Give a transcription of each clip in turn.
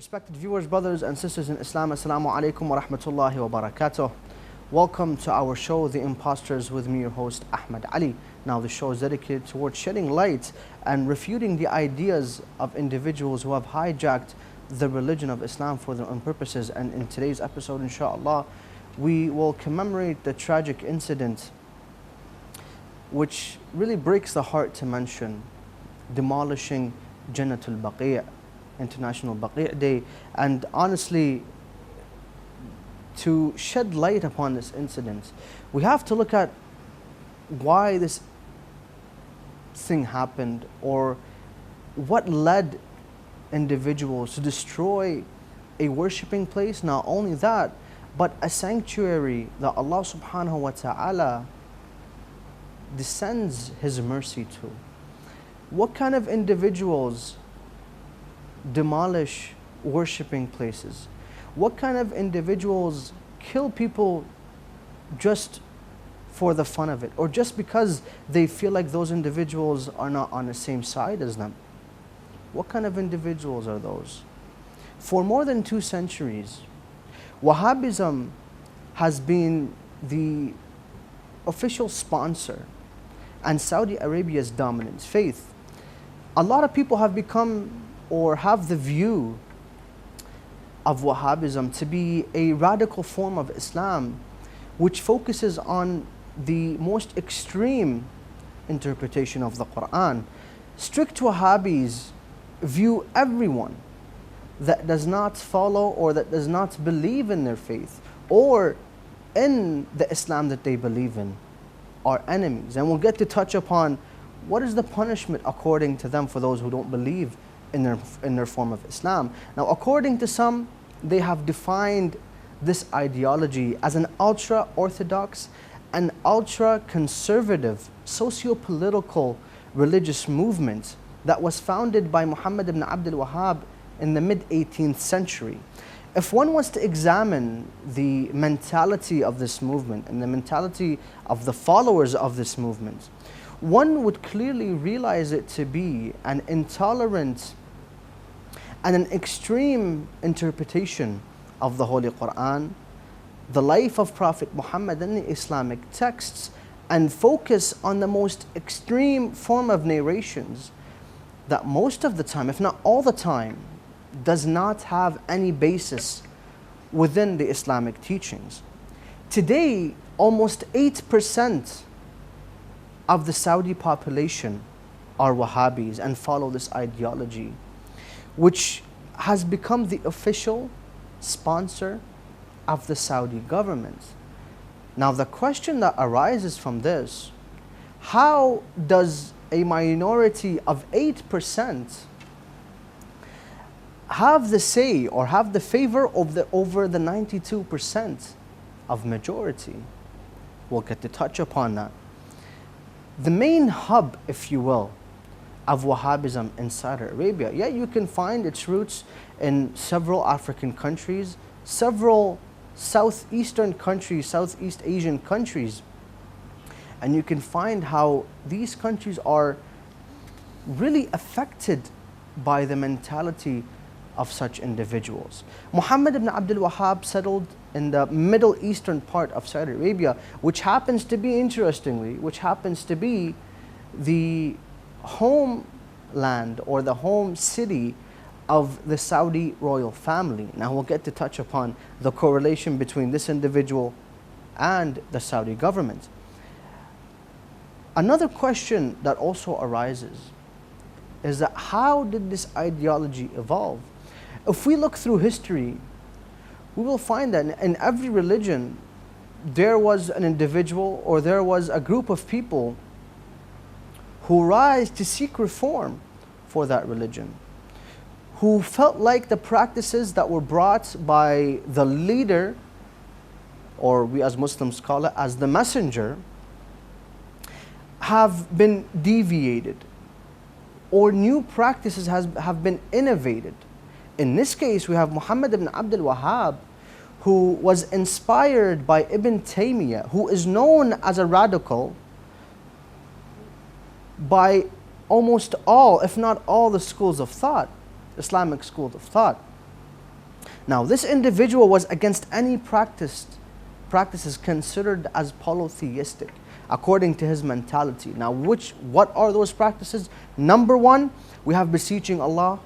Respected viewers, brothers and sisters in Islam, Assalamu alaikum wa rahmatullahi wa barakatuh. Welcome to our show, The Imposters, with me, your host, Ahmed Ali. Now, the show is dedicated towards shedding light and refuting the ideas of individuals who have hijacked the religion of Islam for their own purposes. And in today's episode, inshallah, we will commemorate the tragic incident which really breaks the heart to mention, demolishing Janat Al-Baqi, International Baqi Day. And honestly, to shed light upon this incident, we have to look at why this thing happened, or what led individuals to destroy a worshipping place. Not only that, but a sanctuary that Allah subhanahu wa ta'ala descends His mercy to. What kind of individuals demolish worshipping places? What kind of individuals kill people just for the fun of it, or just because they feel like those individuals are not on the same side as them? What kind of individuals are those? For more than 2 centuries, Wahhabism has been the official sponsor and Saudi Arabia's dominant faith. A lot of people have become, or have the view of Wahhabism to be a radical form of Islam which focuses on the most extreme interpretation of the Quran. Strict Wahhabis view everyone that does not follow or that does not believe in their faith or in the Islam that they believe in are enemies. And we'll get to touch upon what is the punishment according to them for those who don't believe in their form of Islam. Now, according to some, they have defined this ideology as an ultra-orthodox and ultra-conservative socio-political religious movement that was founded by Muhammad ibn Abdul Wahhab in the mid-18th century. If one was to examine the mentality of this movement and the mentality of the followers of this movement, one would clearly realize it to be an intolerant and an extreme interpretation of the Holy Quran, the life of Prophet Muhammad and the Islamic texts, and focus on the most extreme form of narrations that most of the time, if not all the time, does not have any basis within the Islamic teachings. Today, almost 8% of the Saudi population are Wahhabis and follow this ideology, which has become the official sponsor of the Saudi government. Now, the question that arises from this: how does a minority of 8% have the say or have the favor of over the 92% of majority? We'll get to touch upon that. The main hub, if you will, of Wahhabism in Saudi Arabia, yet you can find its roots in several African countries, several southeastern countries, Southeast Asian countries, and you can find how these countries are really affected by the mentality of such individuals. Muhammad ibn Abdul Wahhab settled in the Middle Eastern part of Saudi Arabia, which happens to be, interestingly, the homeland or the home city of the Saudi royal family. Now, we'll get to touch upon the correlation between this individual and the Saudi government. Another question that also arises is that how did this ideology evolve? If we look through history, we will find that in every religion there was an individual or there was a group of people who rise to seek reform for that religion, who felt like the practices that were brought by the leader, or we as Muslims call it as the messenger, have been deviated, or new practices have been innovated. In this case, we have Muhammad ibn Abdul Wahhab, who was inspired by Ibn Taymiyyah, who is known as a radical by almost all, if not all, the schools of thought, Islamic schools of thought. Now, this individual was against any practices considered as polytheistic according to his mentality. Now, what are those practices? Number one, we have beseeching Allah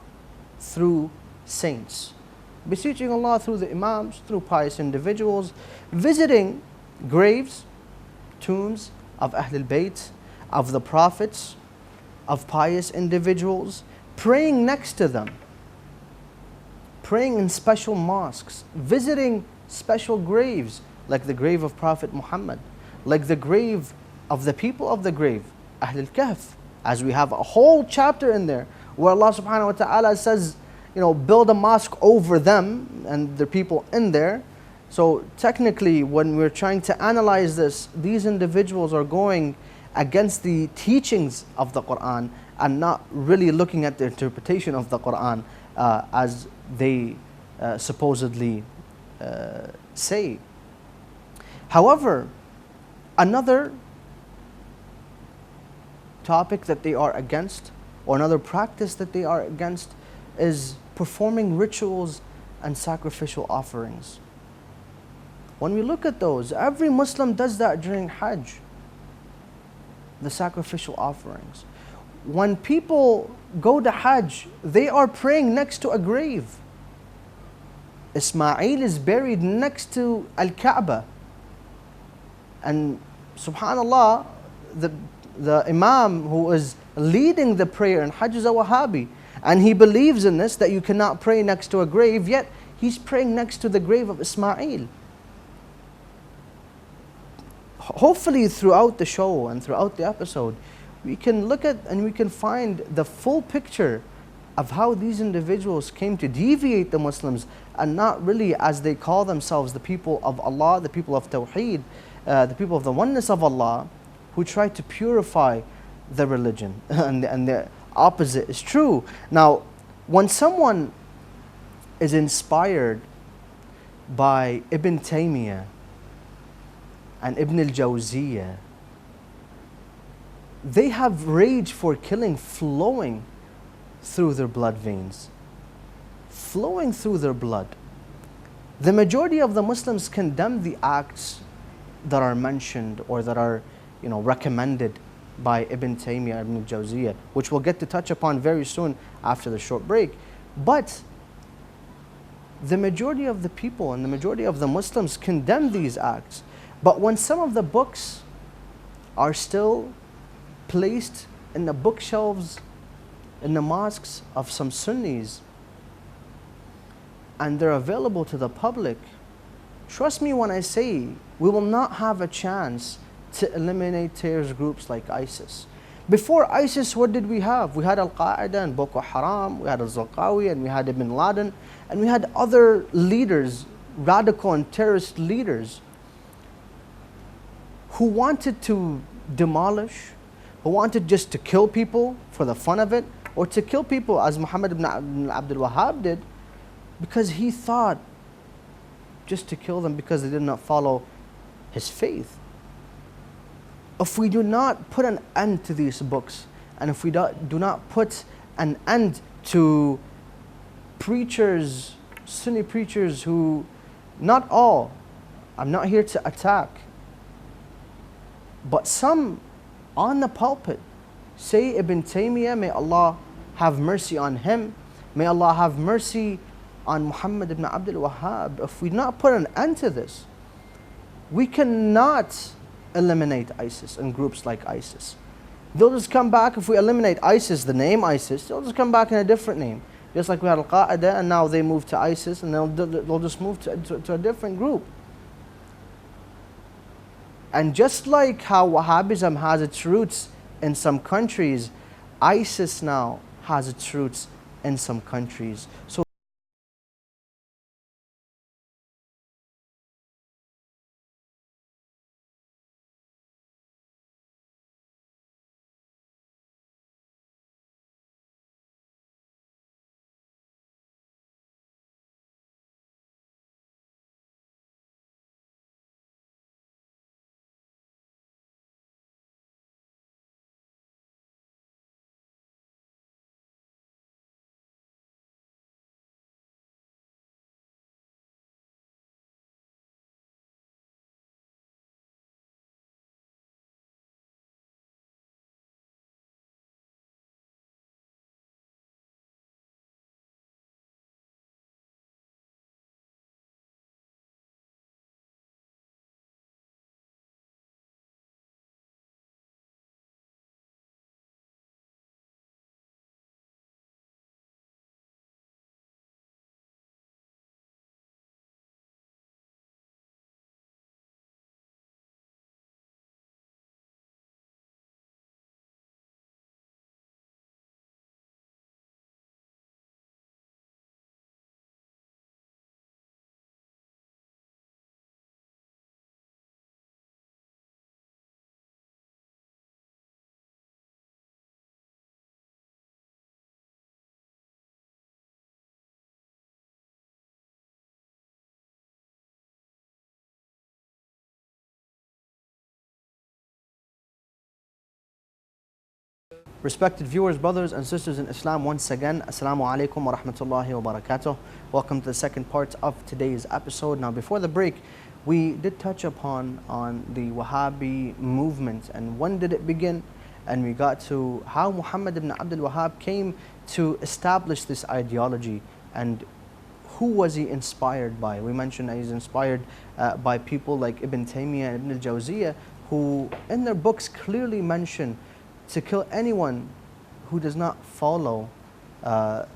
through saints. Beseeching Allah through the imams, through pious individuals, visiting graves, tombs of Ahlul Bayt, of the prophets, of pious individuals, praying next to them, praying in special mosques, visiting special graves, like the grave of Prophet Muhammad, like the grave of the people of the grave, Ahlul Kahf, as we have a whole chapter in there where Allah subhanahu wa ta'ala says, build a mosque over them and the people in there. So technically, when we're trying to analyze this, these individuals are going against the teachings of the Quran and not really looking at the interpretation of the Quran as they supposedly say. However, another topic that they are against, or another practice that they are against, is performing rituals and sacrificial offerings. When we look at those, every Muslim does that during Hajj, the sacrificial offerings. When people go to Hajj, they are praying next to a grave. Ismail is buried next to Al-Kaaba. And subhanallah, the Imam who is leading the prayer in Hajj is a Wahhabi. And he believes in this, that you cannot pray next to a grave, yet he's praying next to the grave of Ismail. Hopefully throughout the show and throughout the episode, we can look at and we can find the full picture of how these individuals came to deviate the Muslims, and not really as they call themselves, the people of Allah, the people of Tawheed, the people of the oneness of Allah, who try to purify the religion. and the opposite is true. Now, when someone is inspired by Ibn Taymiyyah and Ibn al-Jawziyah, they have rage for killing flowing through their blood veins. Flowing through their blood. The majority of the Muslims condemn the acts that are mentioned or that are recommended by Ibn Taymiyyah, Ibn al-Jawziyah, which we'll get to touch upon very soon after the short break. But the majority of the people and the majority of the Muslims condemn these acts. But when some of the books are still placed in the bookshelves in the mosques of some Sunnis, and they're available to the public, trust me when I say we will not have a chance to eliminate terrorist groups like ISIS. Before ISIS, what did we have? We had Al-Qaeda and Boko Haram, we had Al-Zarqawi, and we had Ibn Laden, and we had other leaders, radical and terrorist leaders, who wanted to demolish, who wanted just to kill people for the fun of it, or to kill people as Muhammad ibn Abdul Wahhab did, because he thought just to kill them because they did not follow his faith. If we do not put an end to these books, and if we do not put an end to preachers, Sunni preachers who, not all, I'm not here to attack, but some on the pulpit say Ibn Taymiyyah, may Allah have mercy on him, may Allah have mercy on Muhammad ibn Abdul Wahhab. If we do not put an end to this, we cannot eliminate ISIS and groups like ISIS. They'll just come back. If we eliminate ISIS, the name ISIS, they'll just come back in a different name. Just like we had Al-Qaeda and now they moved to ISIS, and they'll just move to a different group. And just like how Wahhabism has its roots in some countries, ISIS now has its roots in some countries. So Respected viewers, brothers and sisters in Islam, once again, Assalamu alaikum wa rahmatullahi wa barakatuh. Welcome to the second part of today's episode. Now, before the break, we did touch upon the Wahhabi movement and when did it begin, and we got to how Muhammad ibn Abdul Wahhab came to establish this ideology and who was he inspired by. We mentioned that he's inspired by people like Ibn Taymiyyah and Ibn al-Jawziyah, who in their books clearly mention to kill anyone who does not follow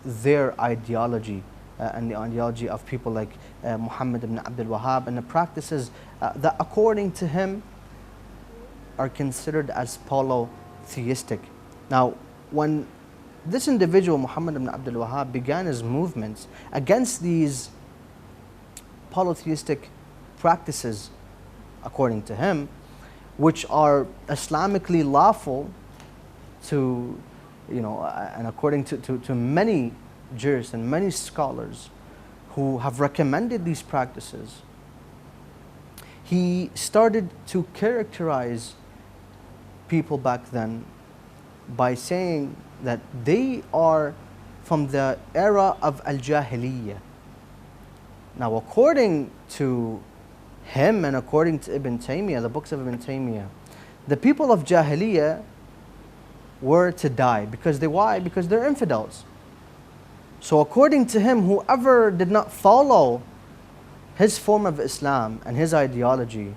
their ideology and the ideology of people like Muhammad ibn Abdul Wahhab and the practices that according to him are considered as polytheistic. Now, when this individual, Muhammad ibn Abdul Wahhab, began his movements against these polytheistic practices, according to him, which are Islamically lawful to, and according to many jurists and many scholars who have recommended these practices, he started to characterize people back then by saying that they are from the era of al-Jahiliyyah. Now, according to him and according to Ibn Taymiyyah, the books of Ibn Taymiyyah, the people of Jahiliyyah were to die. Why? Because they're infidels. So according to him, whoever did not follow his form of Islam and his ideology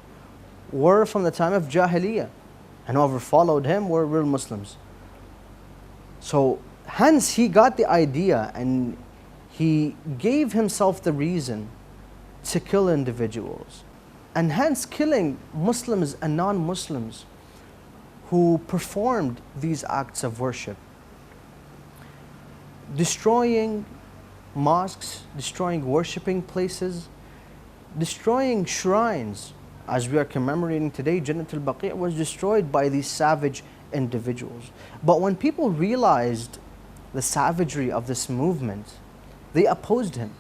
were from the time of Jahiliyyah, and whoever followed him were real Muslims. So hence he got the idea and he gave himself the reason to kill individuals, and hence killing Muslims and non-Muslims who performed these acts of worship, destroying mosques, destroying worshipping places, destroying shrines. As we are commemorating today, Janat Al-Baqi was destroyed by these savage individuals. But when people realized the savagery of this movement, they opposed him.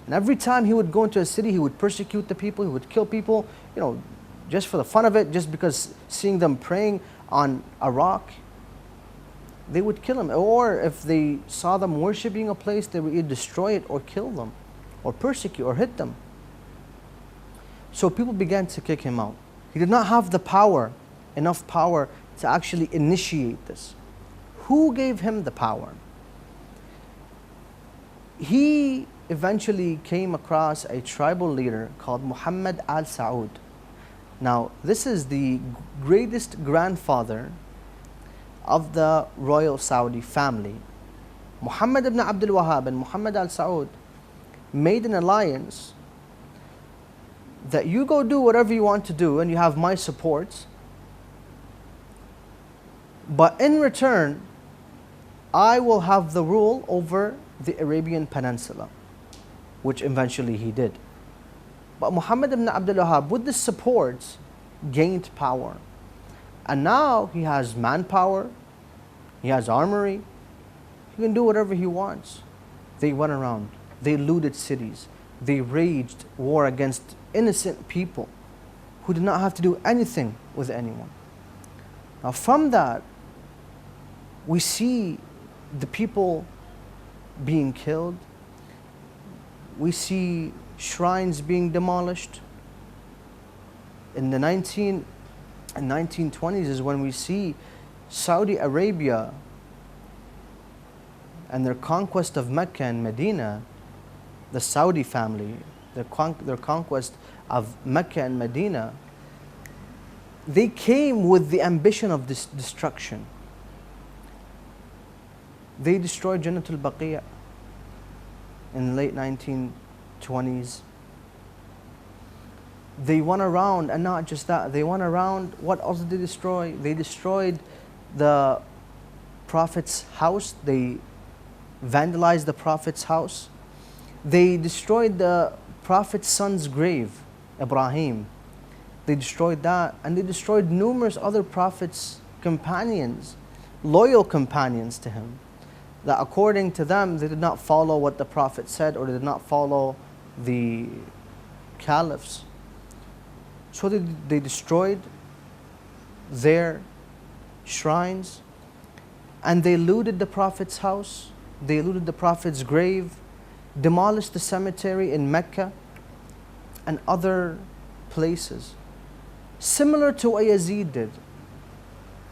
And every time he would go into a city, he would persecute the people, he would kill people, just for the fun of it, just because seeing them praying on a rock, they would kill him. Or if they saw them worshipping a place, they would either destroy it or kill them, or persecute or hit them. So people began to kick him out. He did not have the power, enough power to actually initiate this. Who gave him the power? He eventually came across a tribal leader called Mohammed Al Saud. Now, this is the greatest grandfather of the royal Saudi family. Muhammad ibn Abdul Wahhab and Muhammad Al Saud made an alliance that you go do whatever you want to do and you have my support, but in return, I will have the rule over the Arabian Peninsula, which eventually he did. But Muhammad ibn Abdul Wahhab, with this support, gained power. And now he has manpower, he has armory, he can do whatever he wants. They went around, they looted cities, they waged war against innocent people who did not have to do anything with anyone. Now from that, we see the people being killed, we see shrines being demolished. In the 1920s is when we see Saudi Arabia and their conquest of Mecca and Medina, the Saudi family, their conquest of Mecca and Medina, they came with the ambition of this destruction. They destroyed Janat Al-Baqi in the late 1920s. They went around, and not just that, they went around, what else did they destroy? They destroyed the Prophet's house, they vandalized the Prophet's house. They destroyed the Prophet's son's grave, Ibrahim. They destroyed that, and they destroyed numerous other Prophets' companions, loyal companions to him, that according to them, they did not follow what the Prophet said, or they did not follow the caliphs. So they destroyed their shrines, And they looted the Prophet's house, they looted the Prophet's grave, demolished the cemetery in Mecca and other places. Similar to what Yazid did.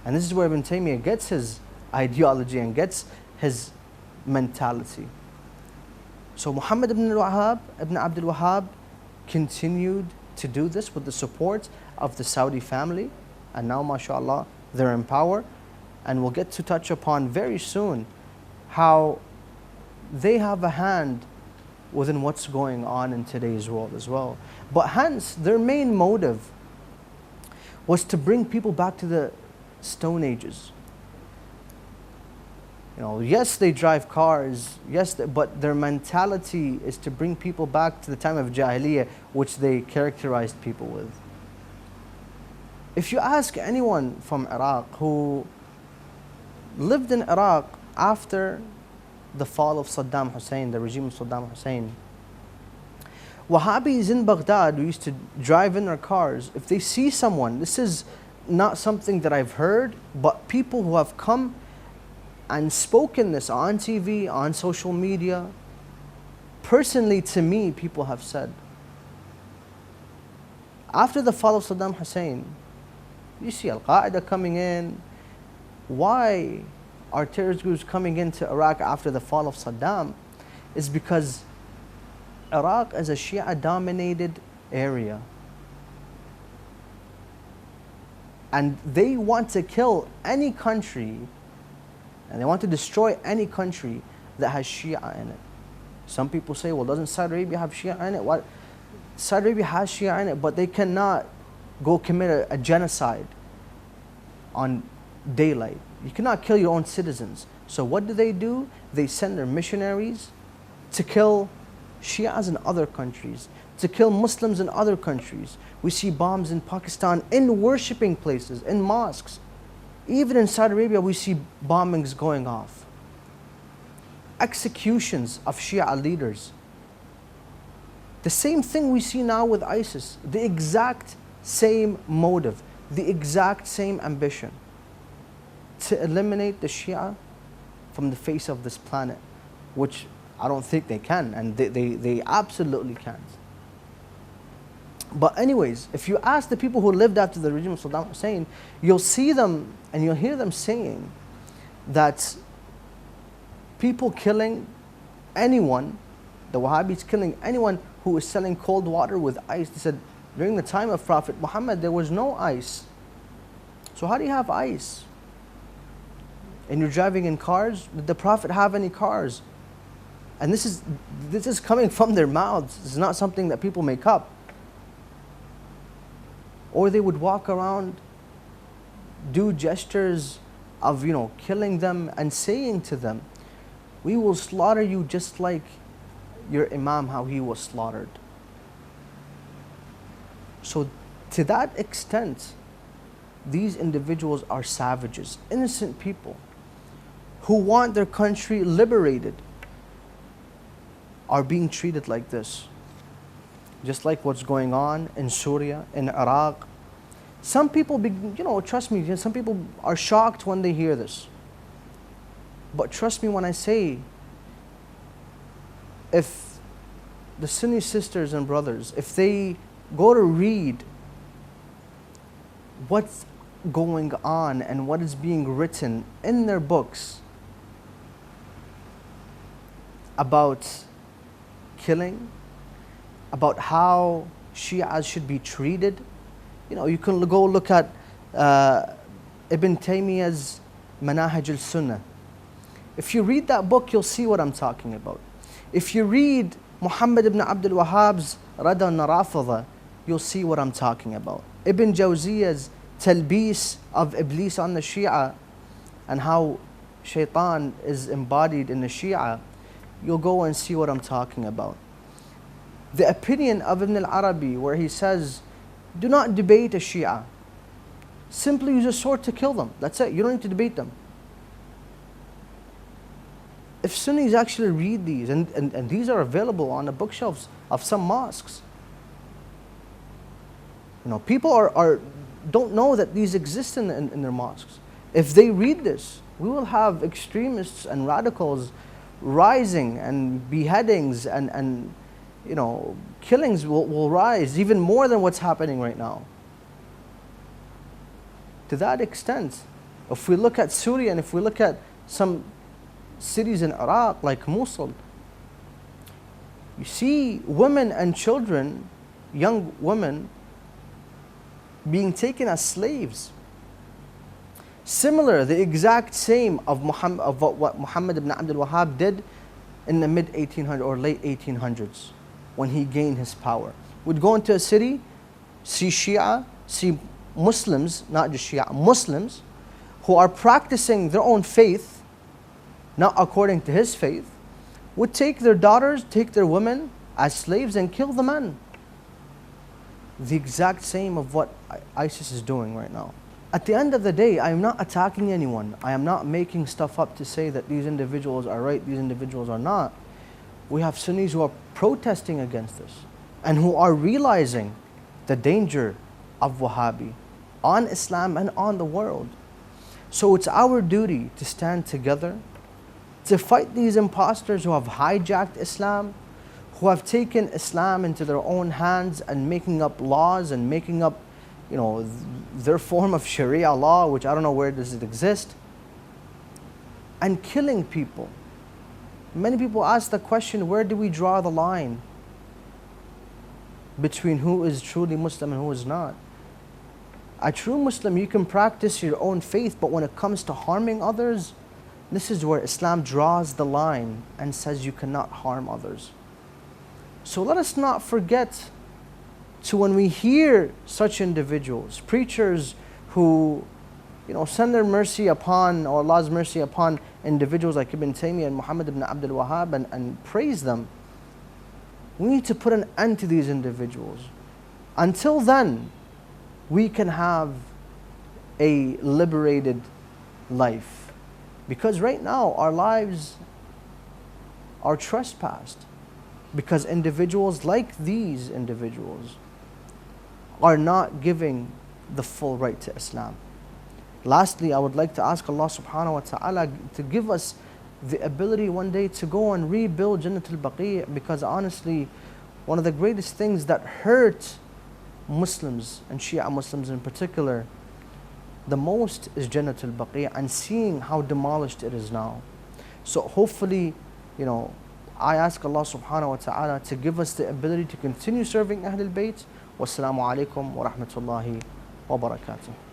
And this is where Ibn Taymiyyah gets his ideology and gets his mentality. So Muhammad ibn Abdul Wahhab continued to do this with the support of the Saudi family, and now mashallah they're in power, and we'll get to touch upon very soon how they have a hand within what's going on in today's world as well. But hence their main motive was to bring people back to the Stone Ages. Yes, they drive cars, yes, but their mentality is to bring people back to the time of Jahiliyyah, which they characterized people with. If you ask anyone from Iraq who lived in Iraq after the fall of Saddam Hussein, the regime of Saddam Hussein, Wahhabis in Baghdad who used to drive in their cars, if they see someone, this is not something that I've heard, but people who have come and spoken this on TV, on social media, personally to me, people have said, after the fall of Saddam Hussein, you see Al-Qaeda coming in. Why are terrorist groups coming into Iraq after the fall of Saddam? Is because Iraq is a Shia-dominated area. And they want to kill any country, and they want to destroy any country that has Shia in it. Some people say, well, doesn't Saudi Arabia have Shia in it? What? Saudi Arabia has Shia in it, but they cannot go commit a genocide on daylight. You cannot kill your own citizens. So what do? They send their missionaries to kill Shias in other countries, to kill Muslims in other countries. We see bombs in Pakistan, in worshipping places, in mosques. Even in Saudi Arabia, we see bombings going off. Executions of Shia leaders. The same thing we see now with ISIS. The exact same motive, the exact same ambition. To eliminate the Shia from the face of this planet, which I don't think they can, and they absolutely can't. But anyways, if you ask the people who lived after the regime of Saddam Hussein, you'll see them and you'll hear them saying that people killing anyone, the Wahhabis killing anyone who is selling cold water with ice. They said during the time of Prophet Muhammad there was no ice. So how do you have ice? And you're driving in cars? Did the Prophet have any cars? And this is coming from their mouths. This is not something that people make up. Or they would walk around, do gestures of killing them and saying to them, we will slaughter you just like your Imam, how he was slaughtered. So to that extent, these individuals are savages, innocent people who want their country liberated are being treated like this. Just like what's going on in Syria, in Iraq. Some people, trust me, some people are shocked when they hear this. But trust me when I say, if the Sunni sisters and brothers, if they go to read what's going on and what is being written in their books about killing, about how Shias should be treated. You can go look at Ibn Taymiyyah's Manahij al-Sunnah. If you read that book, you'll see what I'm talking about. If you read Muhammad ibn Abdul Wahhab's Rada al-Narafidha, you'll see what I'm talking about. Ibn Jawziyah's Talbis of Iblis on the Shia and how Shaitan is embodied in the Shia, you'll go and see what I'm talking about. The opinion of Ibn al-Arabi where he says, do not debate a Shia. Simply use a sword to kill them. That's it. You don't need to debate them. If Sunnis actually read these, and these are available on the bookshelves of some mosques. People don't know that these exist in their mosques. If they read this, we will have extremists and radicals rising, and beheadings and killings will rise even more than what's happening right now. To that extent, if we look at Syria and if we look at some cities in Iraq like Mosul, you see women and children, young women, being taken as slaves. Similar, the exact same of what Muhammad ibn Abdul Wahhab did in the mid 1800s or late 1800s when he gained his power. Would go into a city, see Shia, see Muslims, not just Shia, Muslims who are practicing their own faith, not according to his faith, would take their daughters, take their women as slaves and kill the men. The exact same of what ISIS is doing right now. At the end of the day, I am not attacking anyone. I am not making stuff up to say that these individuals are right, these individuals are not. We have Sunnis who are protesting against this and who are realizing the danger of Wahhabi on Islam and on the world. So it's our duty to stand together, to fight these imposters who have hijacked Islam, who have taken Islam into their own hands and making up laws and making up, their form of Sharia law, which I don't know where does it exist, and killing people. Many people ask the question, where do we draw the line between who is truly Muslim and who is not? A true Muslim, you can practice your own faith, but when it comes to harming others, this is where Islam draws the line and says you cannot harm others. So let us not forget to, when we hear such individuals, preachers who send their mercy upon, or Allah's mercy upon individuals like Ibn Taymiyyah and Muhammad ibn Abdul Wahhab and praise them, we need to put an end to these individuals. Until then, we can have a liberated life. Because right now, our lives are trespassed. Because individuals like these individuals are not giving the full right to Islam. Lastly, I would like to ask Allah subhanahu wa ta'ala to give us the ability one day to go and rebuild Janat Al-Baqi, because honestly, one of the greatest things that hurt Muslims, and Shia Muslims in particular, the most is Janat Al-Baqi, and seeing how demolished it is now. So hopefully, I ask Allah subhanahu wa ta'ala to give us the ability to continue serving Ahlul Bayt. Wassalamu alaikum wa rahmatullahi wa barakatuh.